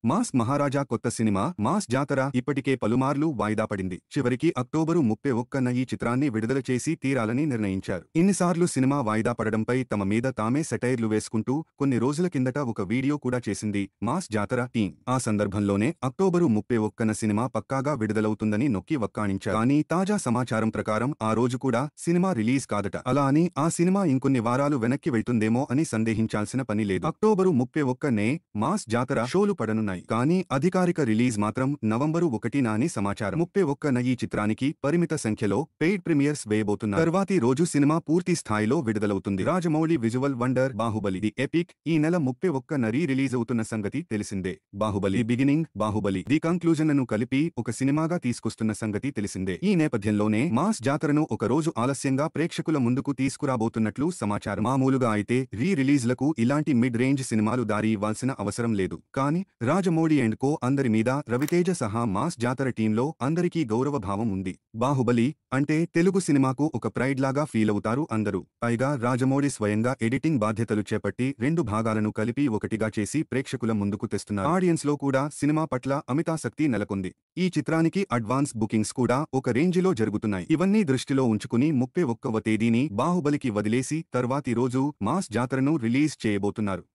Mass మహారాజా కొత్త cinema mass జాతర ఇప్పటికే పలుమార్లు వాయిదా పడింది. చివరికి అక్టోబరు 31న ఈ చిత్రాన్ని విడుదల చేసి తీరాలని నిర్ణయించారు. ఇన్నిసార్లు సినిమా వాయిదా పడడంపై తమ మీద తామే సెటైర్లు వేసుకుంటూ కొన్ని రోజుల కిందట ఒక వీడియో కూడా చేసింది మాస్ జాతర టీం. ఆ సందర్భంలోనే అక్టోబరు 31న సినిమా పక్కాగా విడుదలవుతుందని నొక్కి వక్కాణించారు. కానీ తాజా సమాచారం ప్రకారం ఆ రోజు కూడా సినిమా రిలీజ్ కాదట. అలా అని ఆ సినిమా ఇంకొన్ని వారాలు వెనక్కి వెళ్తుందేమో అని సందేహించాల్సిన పని లేదు. అక్టోబరు 31నే మాస్ జాతర షోలు పడనున్నాయి. కానీ అధికారిక రిలీజ్ మాత్రం నవంబరు 1న అని సమాచారం. 31న ఈ చిత్రానికి పరిమిత సంఖ్యలో పెయిడ్ ప్రీమియర్స్ వేయబోతున్నారు. తర్వాతి రోజు సినిమా పూర్తి స్థాయిలో విడుదలవుతుంది. Rajamouli visual wonder Baahubali the epic ఈ నెల 31న రిలీజ్ అవుతున్న సంగతి తెలిసిందే. Baahubali beginning, Baahubali the conclusion ను కలిపి ఒక సినిమాగా తీసుకొస్తున్న సంగతి తెలిసిందే. ఈ నేపథ్యంలోనే మాస్ జాతరను ఒక రోజు ఆలస్యంగా ప్రేక్షకుల ముందుకు తీసుకురాబోతున్నట్లు సమాచారం. మామూలుగా అయితే రిలీజ్లకు ఇలాంటి మిడ్ రేంజ్ సినిమాలు దారి ఇవ్వాల్సిన అవసరం లేదు. కానీ రాజమౌళి అండ్ కో అందరి మీద రవితేజ సహా మాస్ జాతర టీంలో అందరికీ గౌరవభావం ఉంది. బాహుబలి అంటే తెలుగు సినిమాకు ఒక ప్రైడ్ లాగా ఫీలవుతారు అందరూ. పైగా రాజమౌళి స్వయంగా ఎడిటింగ్ బాధ్యతలు చేపట్టి 2 భాగాలను కలిపి ఒకటిగా చేసి ప్రేక్షకుల ముందుకు తెస్తున్నారు. ఆడియన్స్ లో కూడా సినిమా పట్ల అమితాసక్తి నెలకొంది. ఈ చిత్రానికి అడ్వాన్స్ బుకింగ్స్ కూడా ఒక రేంజిలో జరుగుతున్నాయి. ఇవన్నీ దృష్టిలో ఉంచుకుని 31వ తేదీని బాహుబలికి వదిలేసి తర్వాతి రోజు మాస్ జాతరను రిలీజ్ చేయబోతున్నారు.